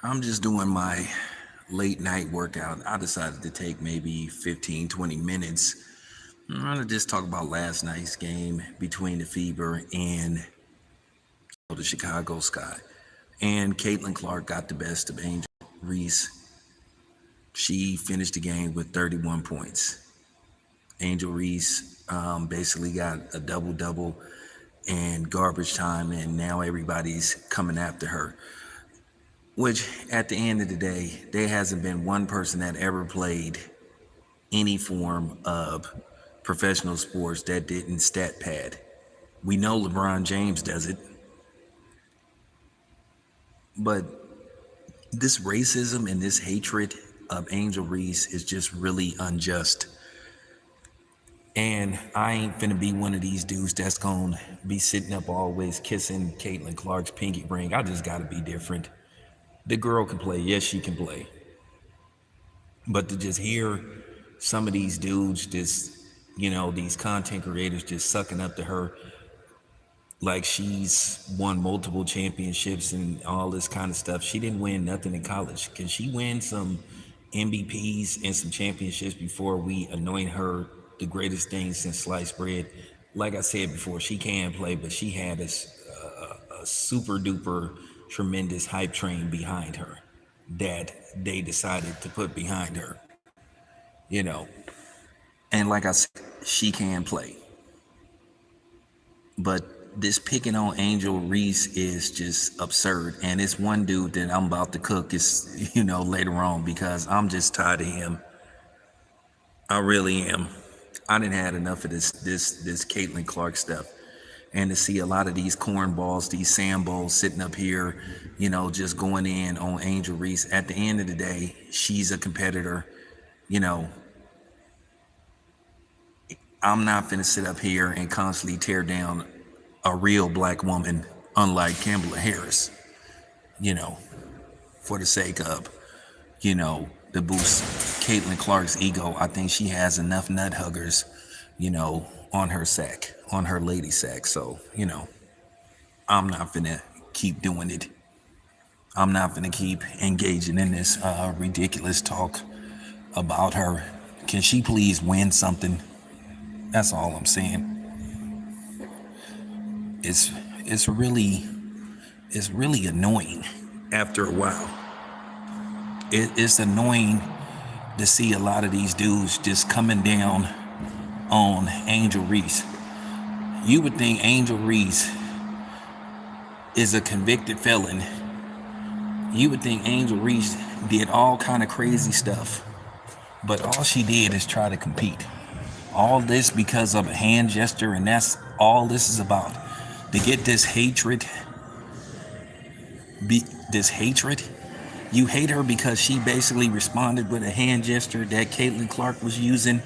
I'm just doing my late night workout. I decided to take maybe 15, 20 minutes. I'm going to just talk about last night's game between the Fever and the Chicago Sky. And Caitlyn Clark got the best of Angel Reese. She finished the game with 31 points. Angel Reese basically got a double double and garbage time, and now everybody's coming after her. Which, at the end of the day, there hasn't been one person that ever played any form of professional sports that didn't stat pad. We know LeBron James does it, but this racism and this hatred of Angel Reese is just really unjust. And I ain't finna be one of these dudes that's gonna be sitting up always kissing Caitlyn Clark's pinky ring. I just gotta be different. The girl can play. Yes, she can play. But to just hear some of these dudes just, these content creators just sucking up to her like she's won multiple championships and all this kind of stuff. She didn't win nothing in college. Can she win some MVPs and some championships before we anoint her the greatest thing since sliced bread? Like I said before, she can play, but she had a super duper tremendous hype train behind her that they decided to put behind her, you know. And like I said, she can play. But this picking on Angel Reese is just absurd. And it's one dude that I'm about to cook is, later on because I'm just tired of him. I really am. I didn't had enough of this Caitlyn Clark stuff. And to see a lot of these cornballs, these Sambos sitting up here, just going in on Angel Reese. At the end of the day, she's a competitor. I'm not finna sit up here and constantly tear down a real black woman, unlike Kamala Harris, for the sake of, to boost Caitlyn Clark's ego. I think she has enough nut huggers, on her sack, on her lady sack. So, I'm not finna keep doing it. I'm not finna keep engaging in this ridiculous talk about her. Can she please win something? That's all I'm saying. It's really annoying after a while. It's annoying to see a lot of these dudes just coming down on Angel Reese. You would think Angel Reese is a convicted felon. You would think Angel Reese did all kind of crazy stuff, but all she did is try to compete. All this because of a hand gesture, and that's all this is about. To get this hatred, you hate her because she basically responded with a hand gesture that Caitlyn Clark was using.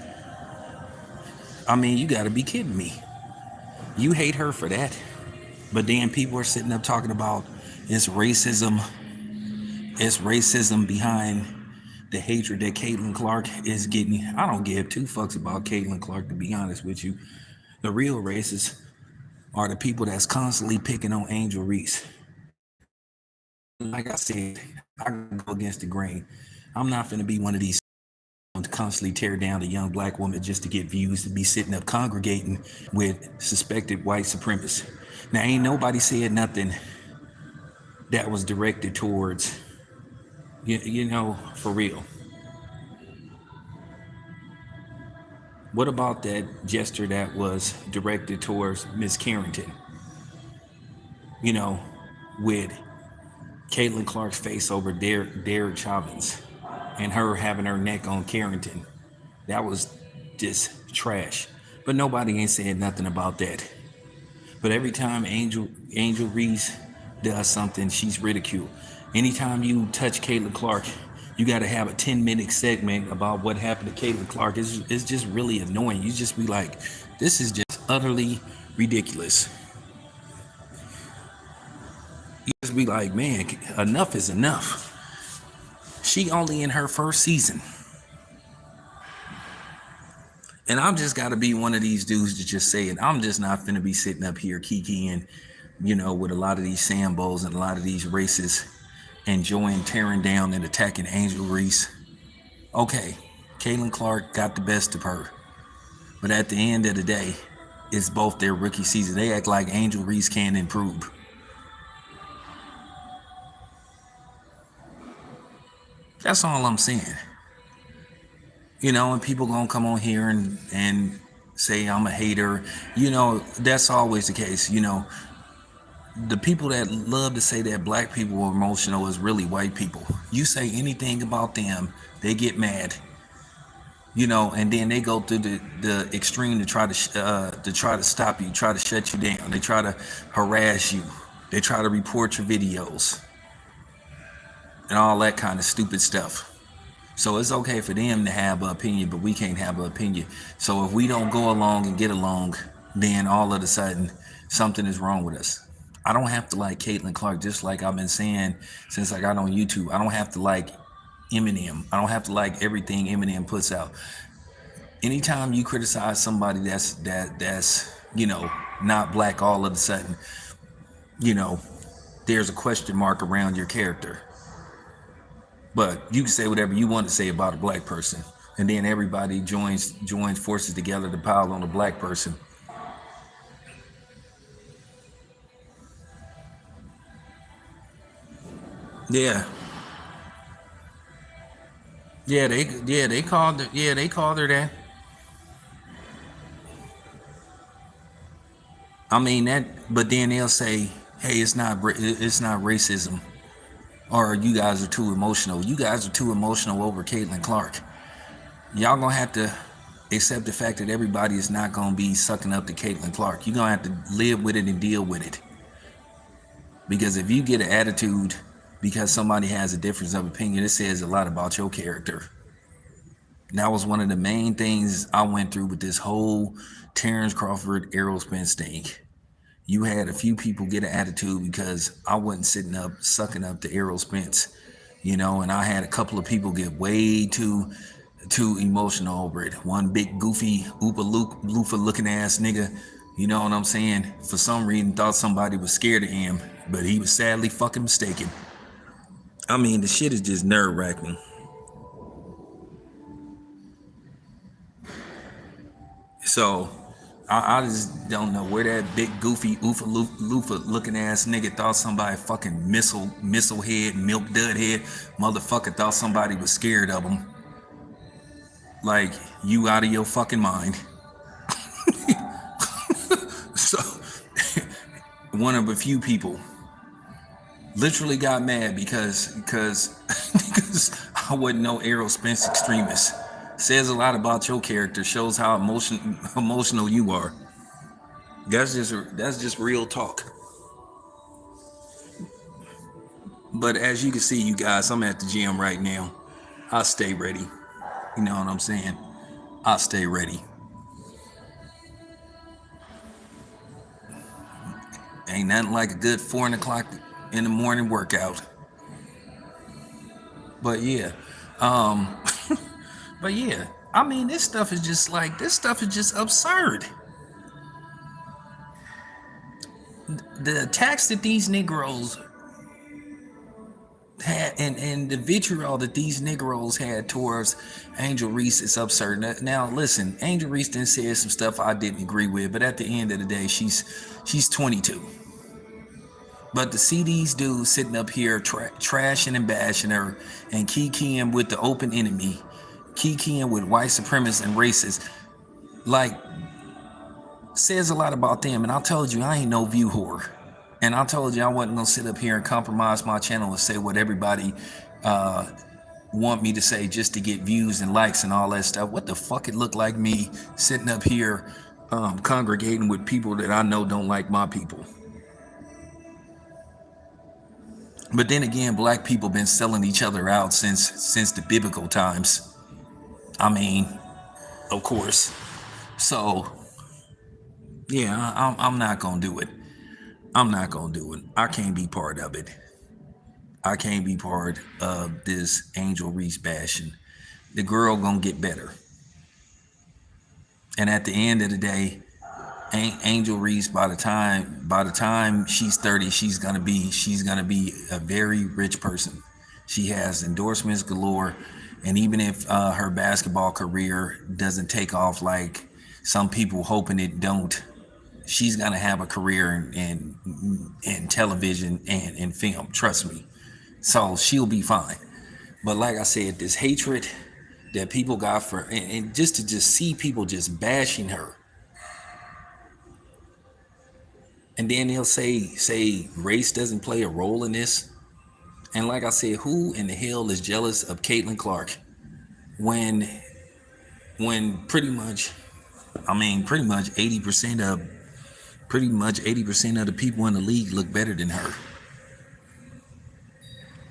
I mean, you gotta be kidding me. You hate her for that. But then people are sitting up talking about it's racism behind the hatred that Caitlyn Clark is getting. I don't give two fucks about Caitlyn Clark, to be honest with you. The real racists are the people that's constantly picking on Angel Reese. Like I said, I can go against the grain. I'm not finna be one of these to constantly tear down a young black woman just to get views, to be sitting up congregating with suspected white supremacists. Now, ain't nobody said nothing that was directed towards, for real. What about that gesture that was directed towards Miss Carrington? With Caitlyn Clark's face over Derek Chauvins and her having her neck on Carrington. That was just trash. But nobody ain't saying nothing about that. But every time Angel Reese does something, she's ridiculed. Anytime you touch Caitlyn Clark, you got to have a 10-minute segment about what happened to Caitlyn Clark. It's just really annoying. You just be like, this is just utterly ridiculous. You just be like, man, enough is enough. She only in her first season. And I'm just got to be one of these dudes to just say it. I'm just not finna be sitting up here kikiing, with a lot of these Sambos and a lot of these racists enjoying tearing down and attacking Angel Reese. Okay, Caitlyn Clark got the best of her. But at the end of the day, it's both their rookie season. They act like Angel Reese can improve. That's all I'm saying. And people gonna come on here and say I'm a hater. That's always the case. The people that love to say that black people are emotional is really white people. You say anything about them, they get mad. And then they go through the extreme to try to stop you, try to shut you down. They try to harass you. They try to report your videos and all that kind of stupid stuff. So it's okay for them to have an opinion, but we can't have an opinion. So if we don't go along and get along, then all of a sudden something is wrong with us. I don't have to like Caitlyn Clark, just like I've been saying since I got on YouTube. I don't have to like Eminem. I don't have to like everything Eminem puts out. Anytime you criticize somebody that's not black, all of a sudden, there's a question mark around your character. But you can say whatever you want to say about a black person, and then everybody joins forces together to pile on a black person. Yeah, they called her that. I mean that, but then they'll say, "Hey, it's not racism," or "You guys are too emotional. You guys are too emotional over Caitlyn Clark." Y'all gonna have to accept the fact that everybody is not gonna be sucking up to Caitlyn Clark. You're gonna have to live with it and deal with it. Because if you get an attitude because somebody has a difference of opinion, it says a lot about your character. And that was one of the main things I went through with this whole Terrence Crawford Errol Spence thing. You had a few people get an attitude because I wasn't sitting up sucking up to Errol Spence, and I had a couple of people get way too emotional over it. One big goofy Loofah looking ass nigga, you know what I'm saying, for some reason thought somebody was scared of him, but he was sadly fucking mistaken. I mean, the shit is just nerve-wracking. So I just don't know where that big goofy Loofah looking ass nigga thought somebody fucking missile head, milk dud head motherfucker thought somebody was scared of him. Like, you out of your fucking mind. So one of a few people literally got mad because I wasn't no Errol Spence extremist. Says a lot about your character, shows how emotional you are. That's just real talk. But as you can see, you guys, I'm at the gym right now. I stay ready. You know what I'm saying? I stay ready. Ain't nothing like a good 4 o'clock in the morning workout. But yeah, but yeah, I mean, this stuff is just absurd. The attacks that these Negroes had and the vitriol that these Negroes had towards Angel Reese is absurd. Now listen, Angel Reese then said some stuff I didn't agree with, but at the end of the day, she's 22. But to see these dudes sitting up here trashing and bashing her and kikiing with the open enemy, kikiing with white supremacists and racists, like, says a lot about them. And I told you I ain't no view whore. And I told you I wasn't gonna sit up here and compromise my channel and say what everybody want me to say just to get views and likes and all that stuff. What the fuck it looked like me sitting up here congregating with people that I know don't like my people. But then again, black people been selling each other out since the biblical times. I mean, of course. So yeah, I'm not gonna do it. I'm not gonna do it. I can't be part of it. I can't be part of this Angel Reese bashing. The girl gonna get better. And at the end of the day, Angel Reese, by the time she's 30, she's gonna be a very rich person. She has endorsements galore, and even if her basketball career doesn't take off like some people hoping it don't, she's gonna have a career in television and in film. Trust me. So she'll be fine. But like I said, this hatred that people got for, and just to just see people just bashing her, and then he'll say race doesn't play a role in this. And like I said, who in the hell is jealous of Caitlyn Clark when pretty much, I mean, pretty much 80% of the people in the league look better than her.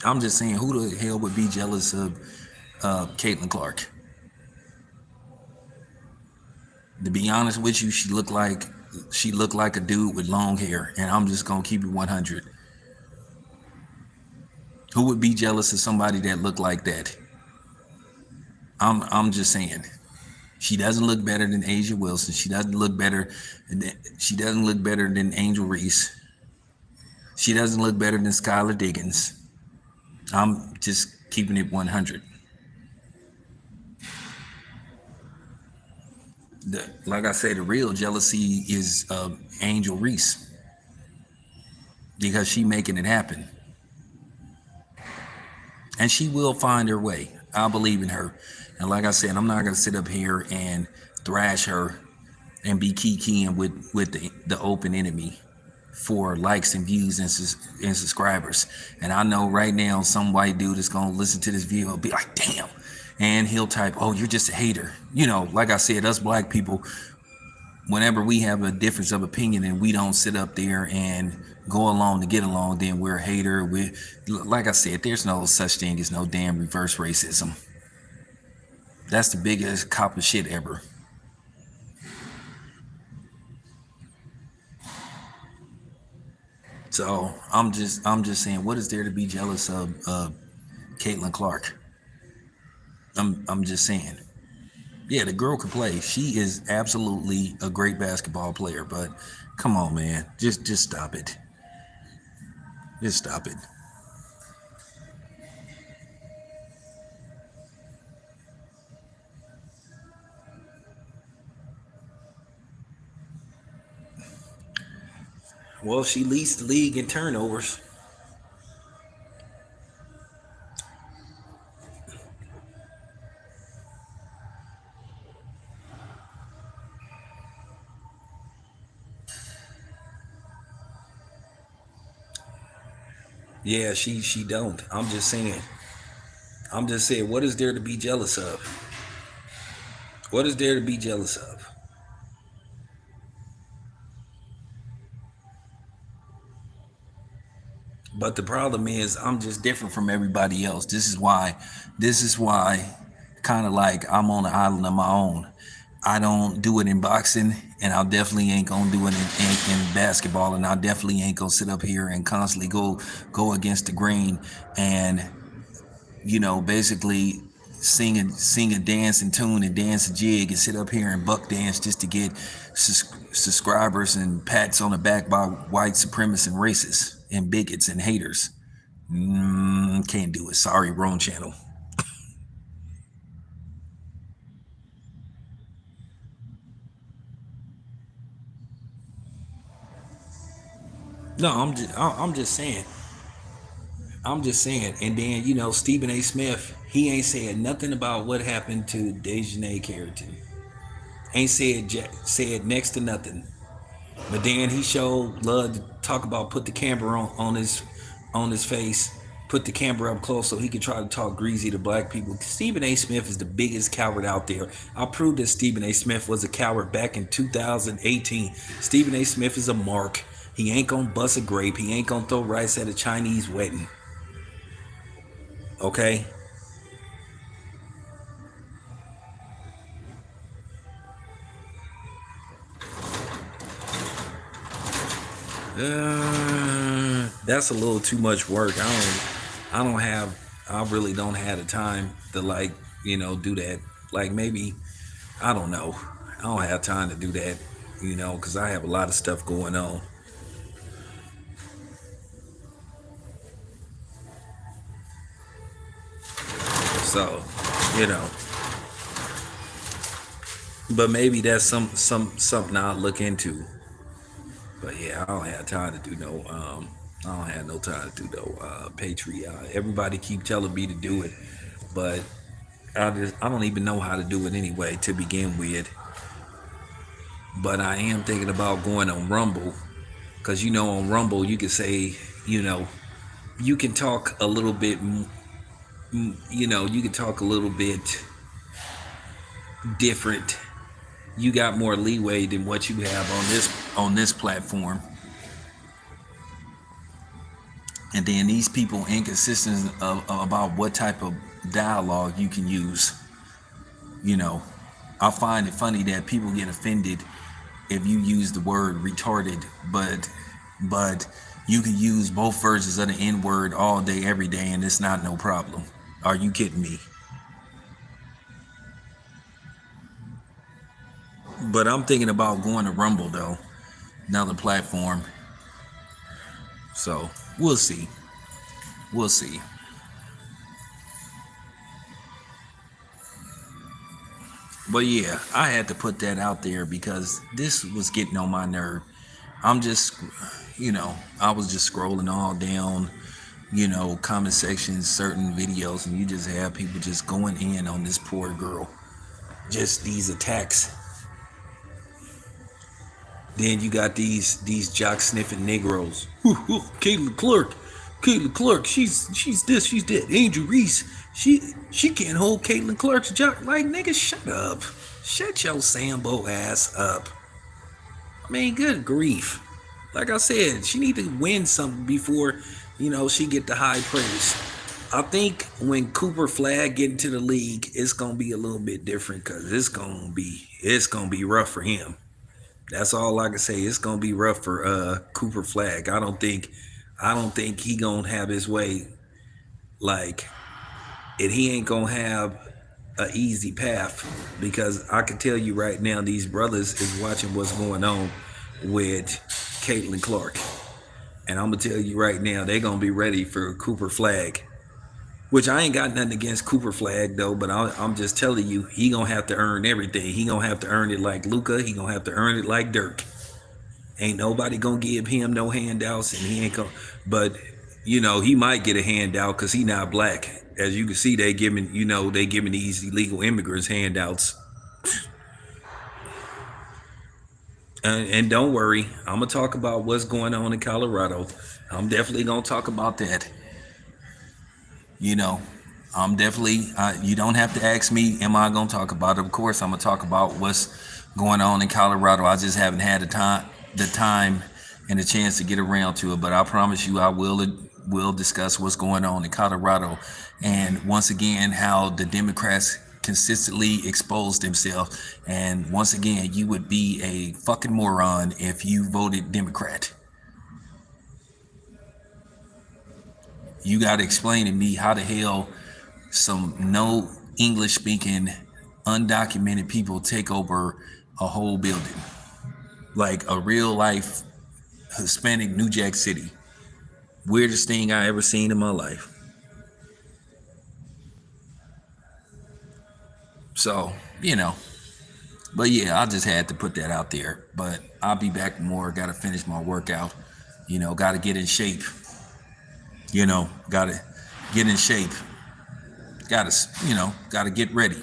I'm just saying, who the hell would be jealous of Caitlyn Clark? To be honest with you, she looked like a dude with long hair, and I'm just gonna keep it 100. Who would be jealous of somebody that looked like that? I'm just saying. She doesn't look better than Asia Wilson. She doesn't look better than Angel Reese. She doesn't look better than Skylar Diggins. I'm just keeping it 100. Like I say, the real jealousy is Angel Reese because she making it happen, and she will find her way. I believe in her, and like I said, I'm not gonna sit up here and thrash her and be keying with the open enemy for likes and views and subscribers. And I know right now some white dude is gonna listen to this video and be like, damn. And he'll type, oh, you're just a hater. Like I said, us black people, whenever we have a difference of opinion and we don't sit up there and go along to get along, then we're a hater. Like I said, there's no such thing as no damn reverse racism. That's the biggest cop of shit ever. So I'm just saying, what is there to be jealous of Caitlyn Clark? I'm just saying. Yeah, the girl can play. She is absolutely a great basketball player, but come on, man. Just stop it. Just stop it. Well, she leads the league in turnovers. Yeah, she don't. I'm just saying. I'm just saying, what is there to be jealous of? What is there to be jealous of? But the problem is, I'm just different from everybody else. This is why, kind of like I'm on an island of my own. I don't do it in boxing, and I definitely ain't gonna do it in basketball, and I definitely ain't gonna sit up here and constantly go against the grain and basically sing a dancing tune and dance a jig and sit up here and buck dance just to get subscribers and pats on the back by white supremacists and racists and bigots and haters. Can't do it. Sorry, wrong channel. No, I'm just saying. I'm just saying. And then Stephen A. Smith, he ain't saying nothing about what happened to Dejanay Carrington. Ain't said next to nothing. But then he showed love to talk about put the camera on his face, put the camera up close so he could try to talk greasy to black people. Stephen A. Smith is the biggest coward out there. I proved that Stephen A. Smith was a coward back in 2018. Stephen A. Smith is a mark. He ain't gonna bust a grape. He ain't gonna throw rice at a Chinese wedding. Okay? That's a little too much work. I really don't have the time to do that. Like maybe, I don't know. I don't have time to do that. because I have a lot of stuff going on. So, you know, but maybe that's something I'll look into. But yeah, I don't have time to do no. I don't have no time to do no Patreon. Everybody keep telling me to do it, but I don't even know how to do it anyway to begin with. But I am thinking about going on Rumble, because on Rumble you can say, you know you can talk a little bit, you can talk a little bit different. You got more leeway than what you have on this platform. And then these people inconsistent about what type of dialogue you can use. you know I find it funny that people get offended if you use the word retarded, but you can use both versions of the N word all day every day and it's not no problem. Are you kidding me? But I'm thinking about going to Rumble though, another platform. So we'll see. We'll see. But yeah, I had to put that out there because this was getting on my nerve. I'm just, I was just scrolling all down, comment sections, certain videos, and you just have people just going in on this poor girl. Just these attacks. Then you got these jock sniffing Negroes. Caitlyn Clark. Caitlyn Clark, she's this, she's that. Angel Reese, she can't hold Caitlyn Clark's jock. Like, nigga, shut up. Shut your Sambo ass up. I mean, good grief. Like I said, she need to win something before, she get the high praise. I think when Cooper Flag get into the league, it's gonna be a little bit different because it's gonna be rough for him. That's all I can say. It's gonna be rough for Cooper Flag. I don't think he gonna have his way. Like, and he ain't gonna have a easy path, because I can tell you right now, these brothers is watching what's going on with Caitlyn Clark, and I'm gonna tell you right now, they gonna be ready for Cooper Flag. Which I ain't got nothing against Cooper Flag though, but I'm just telling you, he gonna have to earn everything. He gonna have to earn it like Luca. He gonna have to earn it like Dirk. Ain't nobody gonna give him no handouts, and he ain't gonna. But he might get a handout because he not black. As you can see, they giving these illegal immigrants handouts. And don't worry, I'm gonna talk about what's going on in Colorado. I'm definitely gonna talk about that. You know, I'm definitely. You don't have to ask me, am I gonna talk about it? Of course, I'm gonna talk about what's going on in Colorado. I just haven't had the time, and the chance to get around to it. But I promise you, I will discuss what's going on in Colorado, and once again, how the Democrats consistently expose themselves. And once again, you would be a fucking moron if you voted Democrat. You got to explain to me how the hell some no English speaking undocumented people take over a whole building, like a real life Hispanic New Jack City. Weirdest thing I ever seen in my life. So, but yeah, I just had to put that out there. But I'll be back more. Got to finish my workout. Got to get in shape. Got to get in shape. Got to get ready.